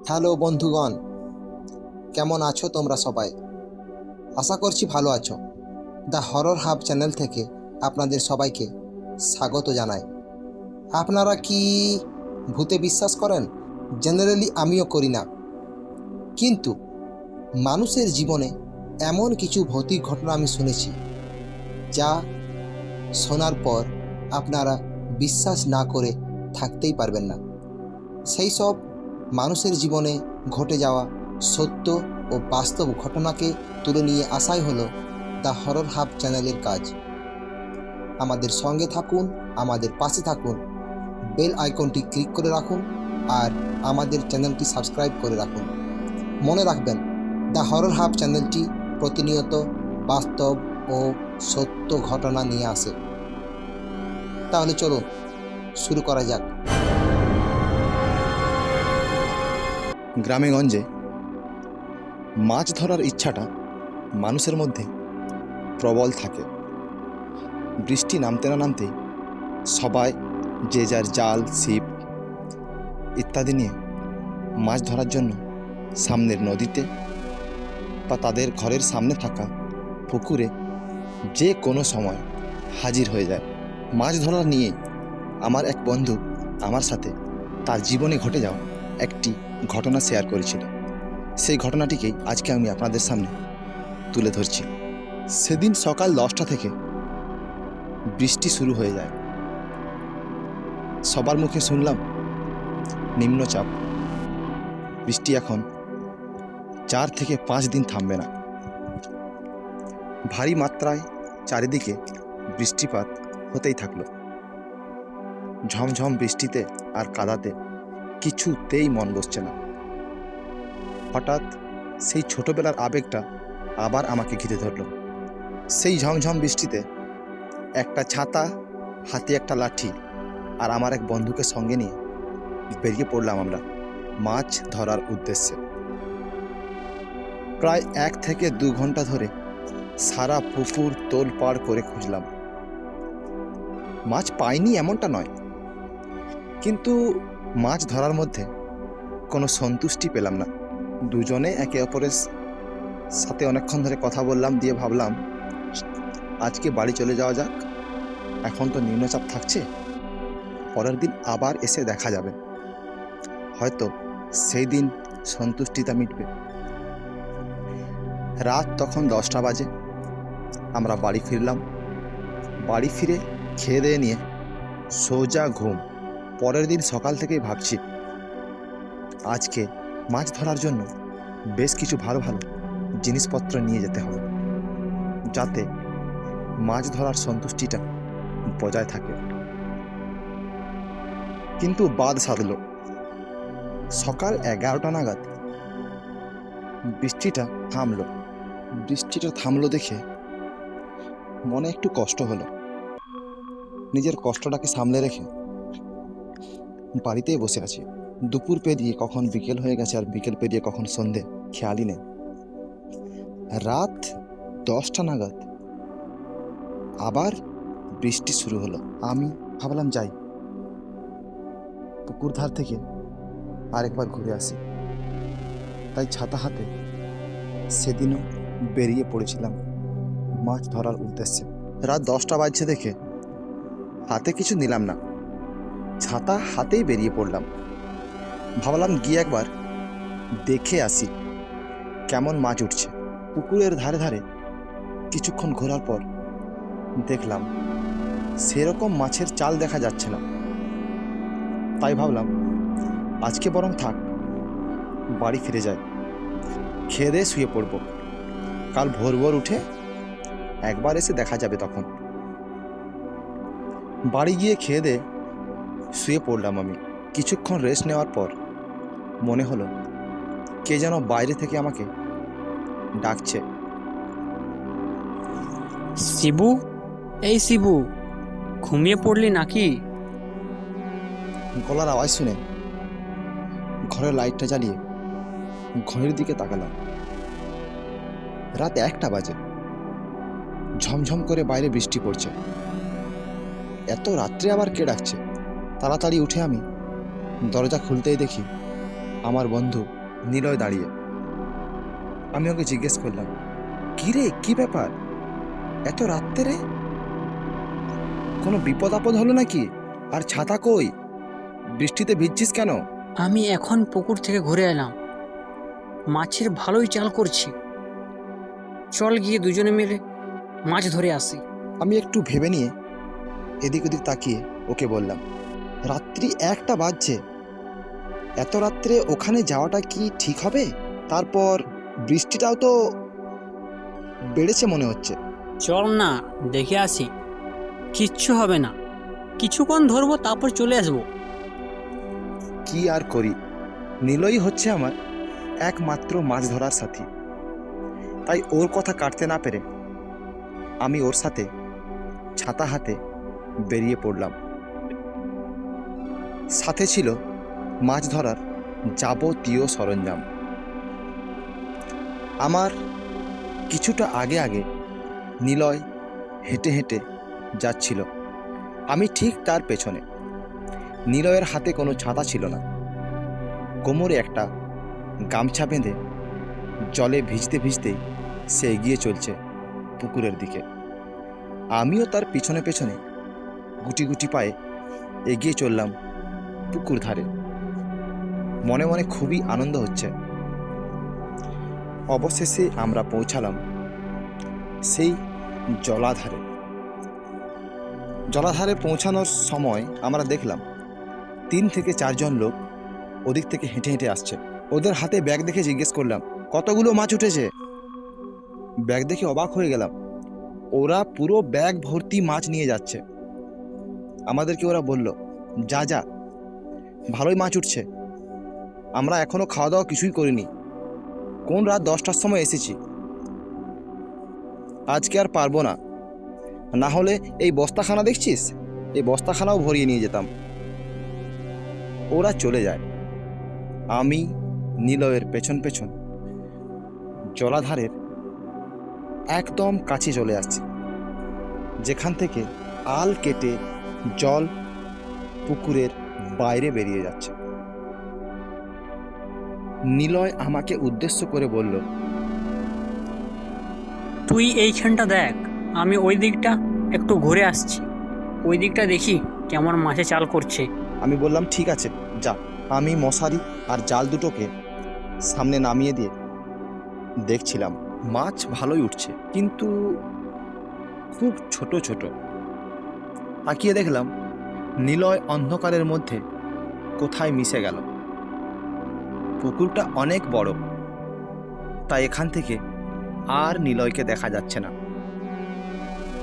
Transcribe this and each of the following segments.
Hello বন্ধুগণ, কেমন আছো তোমরা সবাই? আশা করছি ভালো আছো। দ্য হরর হাব চ্যানেল থেকে আপনাদের সবাইকে স্বাগত জানাই। আপনারা কি ভূতে বিশ্বাস করেন? জেনারেলি আমিও করি না, কিন্তু মানুষের জীবনে এমন কিছু ভৌতিক ঘটনা আমি শুনেছি যা শোনার পর আপনারা বিশ্বাস না করে থাকতেই পারবেন না। সেই সব মানুষের জীবনে ঘটে যাওয়া সত্য ও বাস্তব ঘটনাকে তুলে নিয়ে আসাই হলো দ্য হরর হাব চ্যানেলের কাজ। আমাদের সঙ্গে থাকুন, আমাদের পাশে থাকুন, বেল আইকনটি ক্লিক করে রাখুন আর আমাদের চ্যানেলটি সাবস্ক্রাইব করে রাখুন। মনে রাখবেন, দ্য হরর হাব চ্যানেলটি প্রতিনিয়ত বাস্তব ও সত্য ঘটনা নিয়ে আসে। তাহলে চলুন শুরু করা যাক। গ্রামেগঞ্জে মাছ ধরার ইচ্ছাটা মানুষের মধ্যে প্রবল থাকে। বৃষ্টি নামতে না নামতেই সবাই যে যার জাল, ছিপ ইত্যাদি নিয়ে মাছ ধরার জন্য সামনের নদীতে বা তাদের ঘরের সামনে থাকা পুকুরে যে কোনো সময় হাজির হয়ে যায়। মাছ ধরা নিয়ে আমার এক বন্ধু আমার সাথে তার জীবনে ঘটে যাওয়া একটি ঘটনা শেয়ার করেছিল। সেই ঘটনাটিকেই আজকে আমি আপনাদের সামনে তুলে ধরছি। সেদিন সকাল 10টা থেকে বৃষ্টি শুরু হয়ে যায়। সবার মুখে শুনলাম নিম্নচাপ, বৃষ্টি এখন 4 থেকে 5 দিন থামবে না। ভারী মাত্রায় চারিদিকে বৃষ্টিপাত হতেই থাকলো। ঝমঝম বৃষ্টিতে আর কাদাতে কিছুতেই মন বসছে না। হঠাৎ সেই ছোটবেলার আবেগটা আবার আমাকে ঘিরে ধরল। সেই ঝমঝম বৃষ্টিতে একটা ছাতা, হাতে একটা লাঠি আর আমার এক বন্ধুকে সঙ্গে নিয়ে বেরিয়ে পড়লাম আমরা মাছ ধরার উদ্দেশ্যে। প্রায় 1 থেকে 2 ঘন্টা ধরে সারা পুকুর তোলপাড় করে খুঁজলাম। মাছ পাইনি এমনটা নয়, কিন্তু মাছ ধরার মধ্যে কোনো সন্তুষ্টি পেলাম না। দুজনে একে অপরের সাথে অনেকক্ষণ ধরে কথা বললাম, দিয়ে ভাবলাম আজকে বাড়ি চলে যাওয়া যাক। এখন তো নিম্নচাপ থাকছে, পরের দিন আবার এসে দেখা যাবে, হয়তো সেই দিন সন্তুষ্টিটা মিটবে। রাত তখন 10টা বাজে। আমরা বাড়ি ফিরলাম। বাড়ি ফিরে খেয়ে দিয়ে নিয়ে সোজা ঘুম। পরের দিন সকাল থেকেই ভাবছি আজকে মাছ ধরার জন্য বেশ কিছু ভালো ভালো জিনিসপত্র নিয়ে যেতে হবে, যাতে মাছ ধরার সন্তুষ্টিটা বজায় থাকে। কিন্তু বাদ সাধল। সকাল 11টা নাগাদ বৃষ্টিটা থামলো দেখে মনে একটু কষ্ট হলো। নিজের কষ্টটাকে সামলে রেখে বাড়িতেই বসে আছি। দুপুর পেরিয়ে কখন বিকেল হয়ে গেছে আর বিকেল পেরিয়ে কখন সন্ধে খেয়ালই নেই। রাত 10টা নাগাদ আবার বৃষ্টি শুরু হলো। আমি ভাবলাম যাই, পুকুর ধার থেকে আরেকবার ঘুরে আসি। তাই ছাতা হাতে সেদিনও বেরিয়ে পড়েছিলাম মাছ ধরার উদ্দেশ্যে। রাত 10টা বাজছে দেখে হাতে কিছু নিলাম না, ছাতা হাতেই বেরিয়ে পড়লাম। ভাবলাম গিয়ে একবার দেখে আসি কেমন মাছ উঠছে। পুকুরের ধারে ধারে কিছুক্ষণ ঘোরার পর দেখলাম সেরকম মাছের চাল দেখা যাচ্ছে না। তাই ভাবলাম আজকে বরং থাক, বাড়ি ফিরে যাই, খেয়ে দিয়ে শুয়ে পড়ব। কাল ভোর ভোর উঠে একবার এসে দেখা যাবে তখন। বাড়ি গিয়ে খেয়ে দিয়ে শুয়ে পড়লাম আমি। কিছুক্ষণ রেস্ট নেওয়ার পর মনে হলো কে যেন বাইরে থেকে আমাকে ডাকছে। শিবু, এই শিবু, ঘুমিয়ে পড়লি নাকি? গলার আওয়াজ শুনে ঘরের লাইটটা জ্বালিয়ে ঘড়ির দিকে তাকালাম। রাত 1টা বাজে। ঝমঝম করে বাইরে বৃষ্টি পড়ছে। এত রাত্রে আবার কে ডাকছে? তাড়াতাড়ি উঠে আমি দরজা খুলতেই দেখি আমার বন্ধু নিলয় দাঁড়িয়ে। আমি ওকে জিজ্ঞেস করলাম, কি রে, কি ব্যাপার, এত রাত্রে? কোনো বিপদ আপদ হলো নাকি? আর ছাতা কই? বৃষ্টিতে ভিজছিস কেন? আমি এখন পুকুর থেকে ঘুরে এলাম, মাছের ভালোই চাল করছি। চল গিয়ে দুজনে মিলে মাছ ধরে আসি। আমি একটু ভেবে নিয়ে এদিক ওদিক তাকিয়ে ওকে বললাম, রাত্রি 1টা বাজছে, এত রাত্রে ওখানে যাওয়াটা কি ঠিক হবে? তারপর বৃষ্টিটাও তো বেড়েছে মনে হচ্ছে। চল না, দেখে আসি, কিচ্ছু হবে না। কিছুক্ষণ ধরবো, তারপর চলে আসবো। কি আর করি, নীলই হচ্ছে আমার একমাত্র মাছ ধরার সাথী। তাই ওর কথা কাটতে না পেরে আমি ওর সাথে ছাতা হাতে বেরিয়ে পড়লাম। সাথে ছিল মাছ ধরার যাবতীয় সরঞ্জাম। আমার কিছুটা আগে আগে নিলয় হেঁটে হেঁটে যাচ্ছিল, আমি ঠিক তার পেছনে। নিলয়ের হাতে কোনো ছাতা ছিল না, কোমরে একটা গামছা বেঁধে জলে ভিজতে ভিজতেই সে এগিয়ে চলছে পুকুরের দিকে। আমিও তার পিছনে পেছনে গুটি গুটি পায়ে এগিয়ে চললাম পুকুর ধারে। মনে মনে খুবই আনন্দ হচ্ছে। অবশেষে আমরা পৌঁছালাম সেই জলাধারে। জলাধারে পৌঁছানোর সময় আমরা দেখলাম 3 থেকে 4 জন লোক ওদিক থেকে হেঁটে হেঁটে আসছে। ওদের হাতে ব্যাগ দেখে জিজ্ঞেস করলাম, কতগুলো মাছ উঠেছে? ব্যাগ দেখে অবাক হয়ে গেলাম, ওরা পুরো ব্যাগ ভর্তি মাছ নিয়ে যাচ্ছে। আমাদেরকে ওরা বলল, যা যা, ভালোই মাছ উঠছে, আমরা এখনো খাওয়া দাওয়া কিছুই করিনি, কোন রাত 10টার সময় এসেছি, আজকে আর পারবো না, না হলে এই বস্তাখানা দেখছিস, এই বস্তাখানাও ভরিয়ে নিয়ে যেতাম। ওরা চলে যায়। আমি নিলয়ের পেছন পেছন জলাধারের একদম কাছে চলে আসছি, যেখান থেকে আল কেটে জল পুকুরের বাইরে বেরিয়ে যাচ্ছে। নিলয় আমাকে উদ্দেশ্য করে বলল, তুই এইখানটা দেখ, আমি ওই দিকটা একটু ঘুরে আসছি। ওই দিকটা দেখি কেমন মাছে চাল করছে। আমি বললাম, ঠিক আছে যা। আমি মশারি আর জাল দুটোকে সামনে নামিয়ে দিয়ে দেখছিলাম, মাছ ভালোই উঠছে, কিন্তু খুব ছোট ছোট। তাকিয়ে দেখলাম নিলয় অন্ধকারের মধ্যে কোথায় মিশে গেল। পুকুরটা অনেক বড়, তাই এখান থেকে আর নিলয়কে দেখা যাচ্ছে না।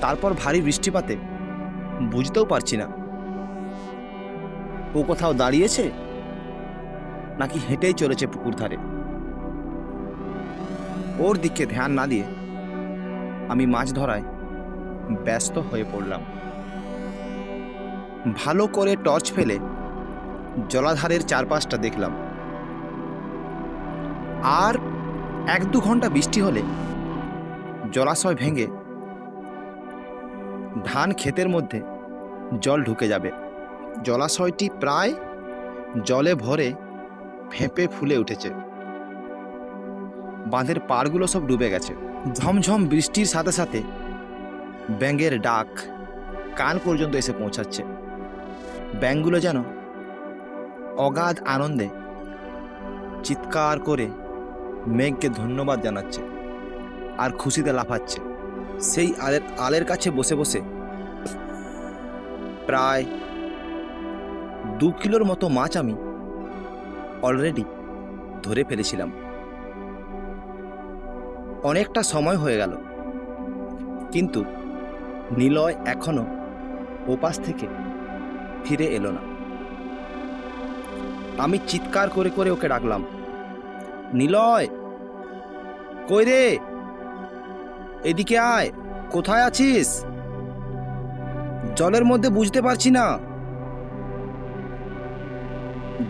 তারপর ভারী বৃষ্টিপাতে বুঝতেও পারছি না ও কোথাও দাঁড়িয়েছে নাকি হেঁটেই চলেছে পুকুর ধারে। ওর দিকে ধ্যান না দিয়ে আমি মাছ ধরায় ব্যস্ত হয়ে পড়লাম। ভালো করে টর্চ ফেলে জলাধারের চারপাশটা দেখলাম। আর 1-2 ঘন্টা বৃষ্টি হলে জলাশয় ভেঙে ধান ক্ষেতের মধ্যে জল ঢুকে যাবে। জলাশয়টি প্রায় জলে ভরে ফেঁপে ফুলে উঠেছে, বাঁধের পাড়গুলো সব ডুবে গেছে। ঝমঝম বৃষ্টির সাথে সাথে ব্যাঙের ডাক কান পর্যন্ত এসে পৌঁছাচ্ছে। ব্যাঙগুলো যেন অগাধ আনন্দে চিৎকার করে মেঘকে ধন্যবাদ জানাচ্ছে আর খুশিতে লাফাচ্ছে। সেই আলের কাছে বসে বসে প্রায় 2 কিলোর মতো মাছ আমি অলরেডি ধরে ফেলেছিলাম। অনেকটা সময় হয়ে গেল, কিন্তু নিলয় এখনো ওপাশ থেকে ফিরে এলো না। আমি চিৎকার করে করে ওকে ডাকলাম, নিলয়, কই রে, এদিকে আয়, কোথায় আছিস? জলের মধ্যে বুঝতে পারছি না।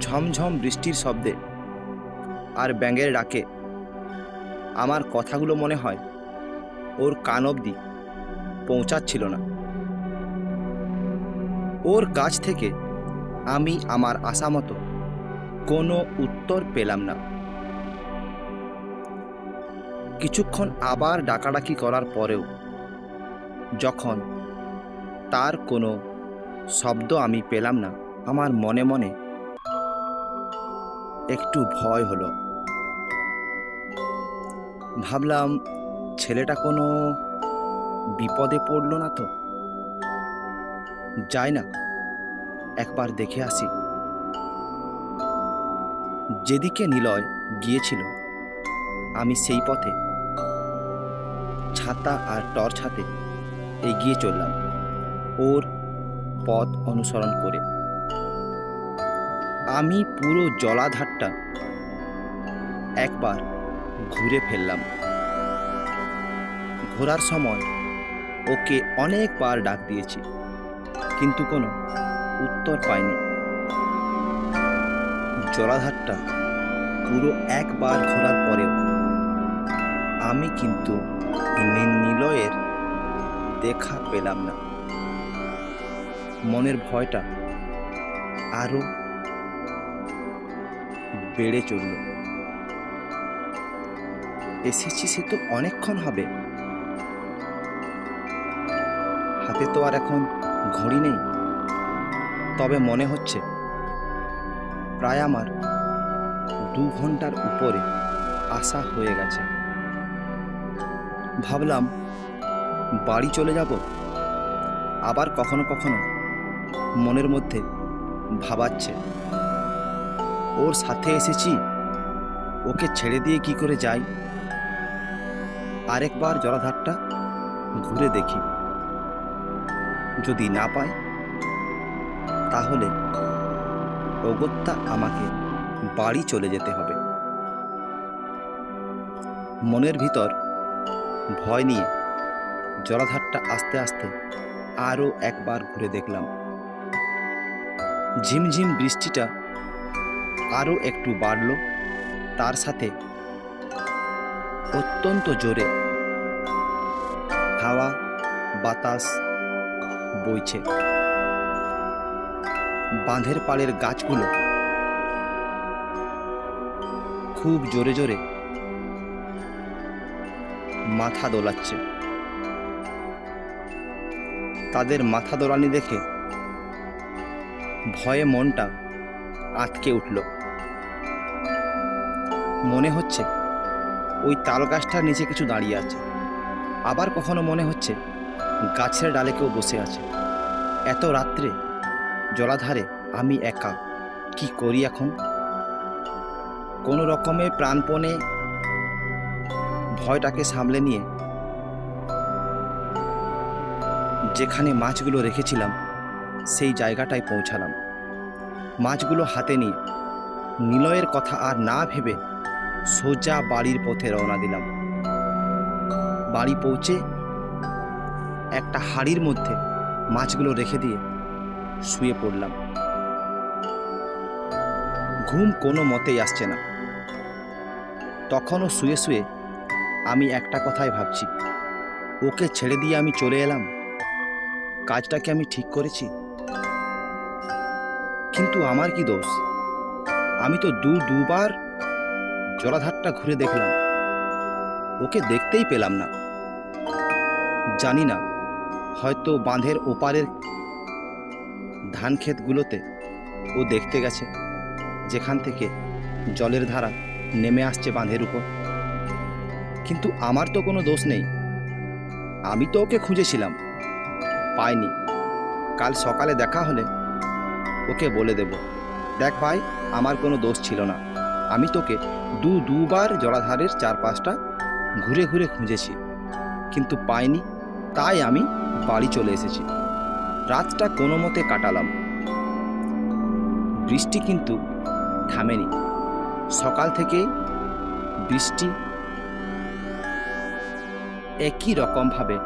ঝমঝম বৃষ্টির শব্দে আর ব্যাঙের ডাকে আমার কথাগুলো মনে হয় ওর কান অবধি পৌঁছাচ্ছিল না। ওর কাছ থেকে আমি আমার আশা মতো কোনো উত্তর পেলাম না। কিছুক্ষণ আবার ডাকাডাকি করার পরেও যখন তার কোনো শব্দ আমি পেলাম না, আমার মনে মনে একটু ভয় হলো। ভাবলাম, ছেলেটা কোনো বিপদে পড়ল না তো? যাই না, একবার দেখে আসি। যেদিকে নিলয় গিয়েছিল আমি সেই পথে ছাতা আর টর্চ হাতে এগিয়ে চললাম, ওর পথ অনুসরণ করে। আমি পুরো জলাধারটা একবার ঘুরে ফেললাম। ঘোরার সময় ওকে অনেকবার ডাক দিয়েছি, কিন্তু কোনো উত্তর পাইনি। জলাধারটা পুরো একবার ঘোরার পরেও আমি কিন্তু নিলয়ের দেখা পেলাম না। মনের ভয়টা আরো বেড়ে চলল। এসেছি সে তো অনেকক্ষণ হবে, হাতে তো আর এখন ঘড়ি নেই, তবে মনে হচ্ছে প্রায় আমার 2 ঘন্টার উপরে আসা হয়ে গেছে। ভাবলাম বাড়ি চলে যাব। আবার কখনো কখনো মনের মধ্যে ভাবাচ্ছে, ওর সাথে এসেছি, ওকে ছেড়ে দিয়ে কি করে যাই। আরেকবার জলাধারটা ঘুরে দেখি, যদি না পাই তাহলে অগত্যা আমাকে বাড়ি চলে যেতে হবে। মনের ভিতর ভয় নিয়ে জলাধারটা আস্তে আস্তে আরও একবার ঘুরে দেখলাম। ঝিমঝিম বৃষ্টিটা আরও একটু বাড়ল, তার সাথে অত্যন্ত জোরে হাওয়া বাতাস বইছে। বাঁধের পাড়ের গাছগুলো খুব জোরে জোরে মাথা দোলাচ্ছে। তাদের মাথা দোলানি দেখে ভয়ে মনটা আটকে উঠল। মনে হচ্ছে ওই তাল গাছটার নিচে কিছু দাঁড়িয়ে আছে, আবার কখনো মনে হচ্ছে গাছের ডালে কেউ বসে আছে। এত রাত্রে জলাধারে আমি একা, কি করি এখন? কোনো রকমে প্রাণপণে ভয়টাকে সামলে নিয়ে যেখানে মাছগুলো রেখেছিলাম সেই জায়গাটায় পৌঁছালাম। মাছগুলো হাতে নিয়ে নিলয়ের কথা আর না ভেবে সোজা বাড়ির পথে রওনা দিলাম। বাড়ি পৌঁছে একটা হাঁড়ির মধ্যে মাছগুলো রেখে দিয়ে শুয়ে পড়লাম। ঘুম কোনো মতেই আসছে না। তখনও শুয়ে শুয়ে আমি একটা কথাই ভাবছি, ওকে ছেড়ে দিয়ে আমি চলে এলাম, কাজটাকে আমি ঠিক করেছি? কিন্তু আমার কি দোষ? আমি তো দুবার জলাধারটা ঘুরে দেখলাম, ওকে দেখতেই পেলাম না। জানি না, হয়তো বাঁধের ওপারের ধান ক্ষেতগুলোতে ও দেখতে গেছে, যেখান থেকে জলের ধারা নেমে আসছে বাঁধের উপর। কিন্তু আমার তো কোনো দোষ নেই। আমি তো ওকে খুঁজেছিলাম, পাইনি। কাল সকালে দেখা হলে ওকে বলে দেব, দেখ ভাই, আমার কোনো দোষ ছিল না, আমি তোকে দুবার জলাধারের চারপাশটা ঘুরে ঘুরে খুঁজেছি, কিন্তু পাইনি, তাই আমি বাড়ি চলে এসেছি। রাতটা কোনো মতে কাটালাম। বৃষ্টি কিন্তু থামেনি। সকাল থেকে বৃষ্টি একই রকমভাবে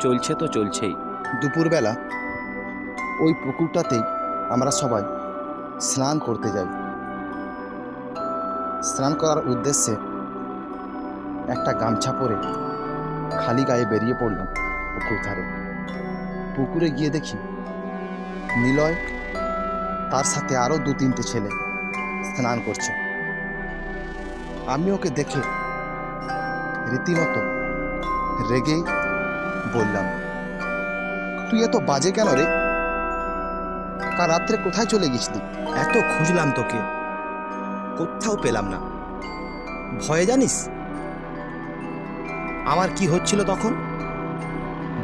চলছে তো চলছেই। দুপুরবেলা ওই পুকুরটাতেই আমরা সবাই স্নান করতে যাই। স্নান করার উদ্দেশ্যে একটা গামছা পরে খালি গায়ে বেরিয়ে পড়লাম পুকুর ধারে। পুকুরে গিয়ে দেখি নিলয়, তার সাথে আরও 2-3টে ছেলে স্নান করছে। আমি ওকে দেখে রীতিমতো রেগেই বললাম, তুই এত বাজে কেন রে? কাল রাত্রে কোথায় চলে গেছিলি? এত খুঁজলাম তোকে, কোথাও পেলাম না। ভয়ে জানিস আমার কি হচ্ছিল তখন?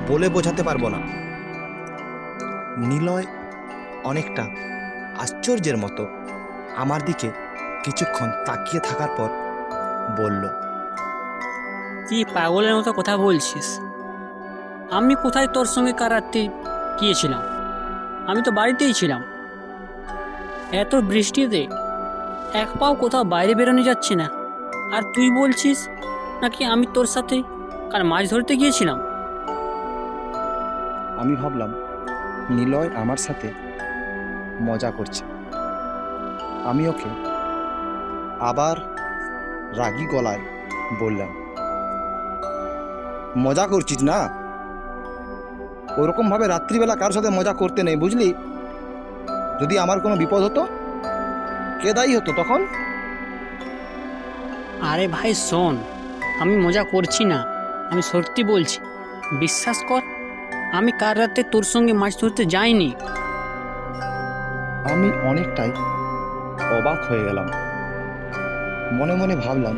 বলে বোঝাতে পারবো না। নিলয় অনেকটা আশ্চর্যের মতো আমার দিকে কিছুক্ষণ তাকিয়ে থাকার পর বলল, কি পাগলের মতো কথা বলছিস? আমি কোথায় তোর সঙ্গে কাল রাত্রে গিয়েছিলাম? আমি তো বাড়িতেই ছিলাম। এত বৃষ্টিতে এক পাও কোথাও বাইরে বেরোনো যাচ্ছে না, আর তুই বলছিস নাকি আমি তোর সাথে কাল মাছ ধরতে গিয়েছিলাম? আমি ভাবলাম নিলয় আমার সাথে মজা করছে। আমি ওকে আবার রাগী গলায় বললাম, মজা করছিস না? ওরকম ভাবে রাত্রিবেলা কারোর সাথে মজা করতে নেই, বুঝলি? যদি আমার কোনো বিপদ হতো, কে দায়ী হতো তখন? আরে ভাই শোন, আমি মজা করছি না, আমি সত্যি বলছি, বিশ্বাস কর। আমি কাল রাতে তোর সঙ্গে মাছ ধরতে যাইনি। আমি অনেকটাই অবাক হয়ে গেলাম। মনে মনে ভাবলাম,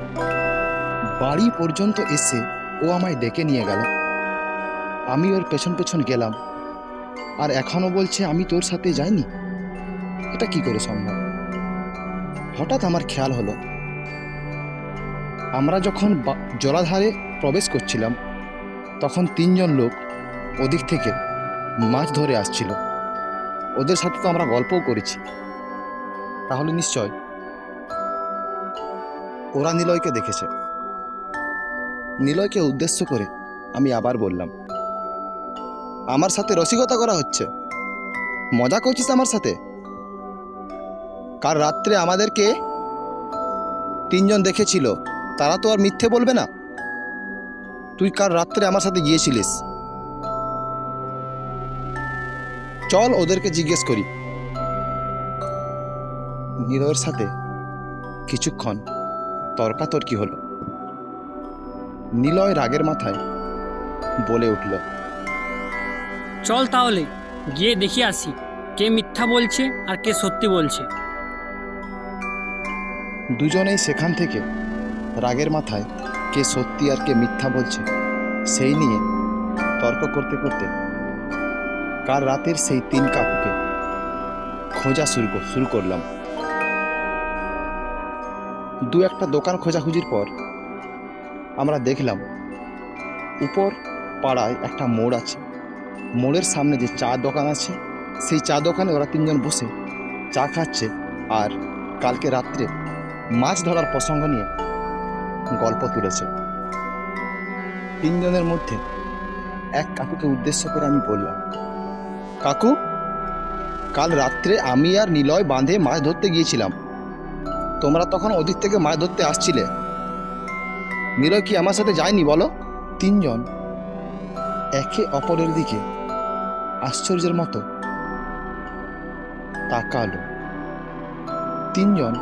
বাড়ি পর্যন্ত এসে ও আমায় ডেকে নিয়ে গেল, আমি ওর পেছন পেছন গেলাম, আর এখনো বলছে আমি তোর সাথে যাইনি। এটা কি করে সম্ভব? হঠাৎ আমার খেয়াল হলো, আমরা যখন জলাধারে প্রবেশ করছিলাম তখন 3 জন লোক ওদিক থেকে মাছ ধরে আসছিল। ওদের সাথে তো আমরা গল্পও করেছি। তাহলে নিশ্চয় ওরা নিলয়কে দেখেছে। নিলয়কে উদ্দেশ্য করে আমি আবার বললাম, আমার সাথে রসিকতা করা হচ্ছে? মজা করছিস আমার সাথে? কাল রাত্রে আমাদেরকে 3 জন দেখেছিল, তারা তো আর মিথ্যে বলবে না। তুই কাল রাত্রে আমার সাথে গিয়েছিলিস। চল ওদেরকে জিজ্ঞেস করি। নিলয়ের সাথে কিছুক্ষণ তর্কাতর্কি হলো। নিলয় রাগের মাথায় বলে উঠল, চল তাহলে গিয়ে দেখে আসি কে মিথ্যা বলছে আর কে সত্যি বলছে। দুজনেই সেখান থেকে রাগের মাথায় কে সত্যি আর কে মিথ্যা বলছে সেই নিয়ে তর্ক করতে করতে কাল রাতের সেই 3 কাকুকে খোঁজা শুরু করলাম। 2-1টা দোকান খোঁজাখুঁজির পর আমরা দেখলাম উপর পাড়ায় একটা মোড় আছে। মোড়ের সামনে যে চা দোকান আছে, সেই চা দোকানে ওরা 3 জন বসে চা খাচ্ছে আর কালকে রাত্রে মাছ ধরার প্রসঙ্গ নিয়ে গল্প তুলেছে। 3 জনের মধ্যে এক কাকুকে উদ্দেশ্য করে আমি বললাম, কাকু, কাল রাত্রে আমি আর নিলয় বাঁধে মাছ ধরতে গিয়েছিলাম। তোমরা তখন ওদিক থেকে মাছ ধরতে আসছিলে। নিলয় কি আমার সাথে যায়নি বলো? 3 জন একে অপরের দিকে আশ্চর্যের মতো তাকালো। 3 জন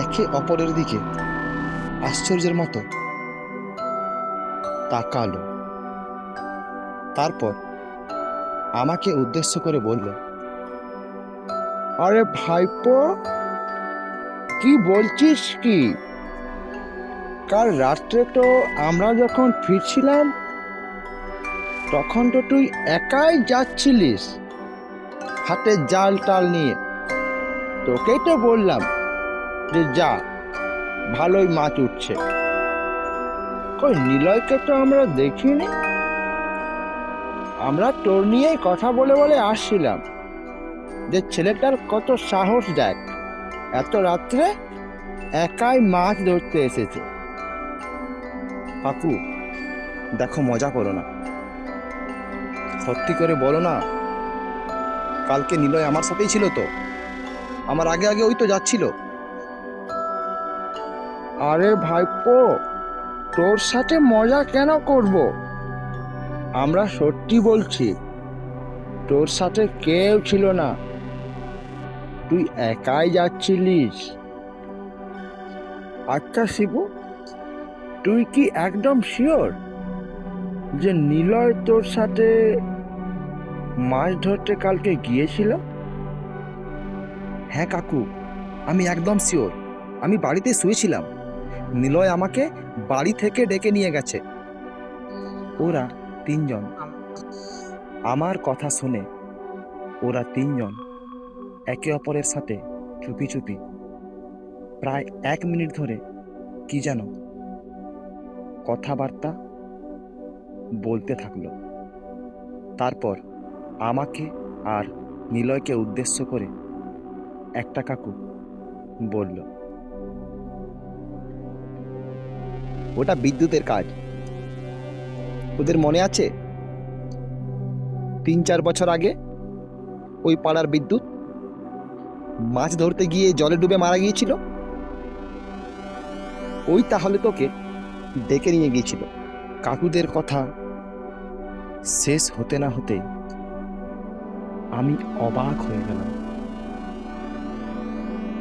একে অপরের দিকে আশ্চর্যের মতো তাকালো। তারপর আমাকে উদ্দেশ্য করে বলল, আরে ভাইপো, কি বলছিস কি? কাল রাত্রে তো আমরা যখন ফিরছিলাম তখন তো তুই একাই যাচ্ছিলিস হাতে জাল টাল নিয়ে। তোকেই তো বললাম যে যা, ভালোই মাছ উঠছে। কই নিলয়কে তো আমরা দেখিনি। আমরা তোর নিয়েই কথা বলে বলে আসছিলাম যে ছেলেটার কত সাহস, দেখ এত রাত্রে একাই মাছ ধরতে এসেছে। কাকু দেখো, মজা করো না, সত্যি করে বলো না, কালকে নিলয় আমার সাথেই ছিল তো? আমার আগে আগে ওই তো যাচ্ছিল। আরে ভাইপো, তোর সাথে মজা কেন করব? আমরা সত্যি বলছি, তোর সাথে কেউ ছিল না। তুই একাই যাচ্ছিলিস? আচ্ছা শিবু, তুই কি একদম শিওর যে নিলয় তোর সাথে মাছ ধরতে কালকে গিয়েছিল? হ্যাঁ কাকু, আমি একদম শিওর। আমি বাড়িতে শুয়েছিলাম, নিলয় আমাকে বাড়ি থেকে ডেকে নিয়ে গেছে। ওরা তিনজন, আমার কথা শুনে ওরা তিনজন একে অপরের সাথে চুপি চুপি প্রায় 1 মিনিট ধরে কি যেন কথাবার্তা বলতে থাকলো। তারপর আমাকে আর নিলয়কে উদ্দেশ্য করে একটা কাকু বলল, ওটা বিদ্যুতের কাজ। ওদের মনে আছে 3-4 বছর আগে ওই পাড়ার বিদ্যুৎ মাছ ধরতে গিয়ে জলে ডুবে মারা গিয়েছিল? ওই তাহলে তোকে ডেকে নিয়ে গিয়েছিল। কাকুদের কথা শেষ হতে না হতেই আমি অবাক হয়ে গেলাম।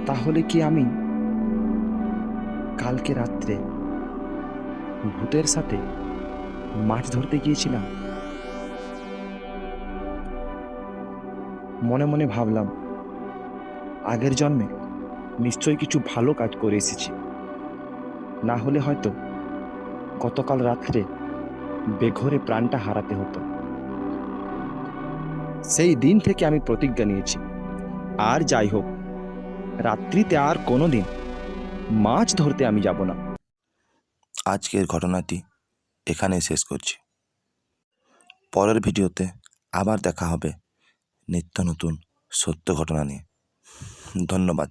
তাহলে কি আমি কালকে রাত্রে ভূতের সাথে মাছ ধরতে গিয়েছিলাম? মনে মনে ভাবলাম, আগের জন্মে নিশ্চয়ই কিছু ভালো কাজ করে এসেছি, না হলে হয়তো গতকাল রাত্রে বেঘরে প্রাণটা হারাতে হতো। সেই দিন থেকে আমি প্রতিজ্ঞা নিয়েছি, আর যাই হোক রাত্রিতে আর কোনোদিন মাছ ধরতে আমি যাব না। আজকের ঘটনাটি এখানেই শেষ করছি। পরের ভিডিওতে আবার দেখা হবে নিত্য নতুন সত্য ঘটনা নিয়ে। ধন্যবাদ।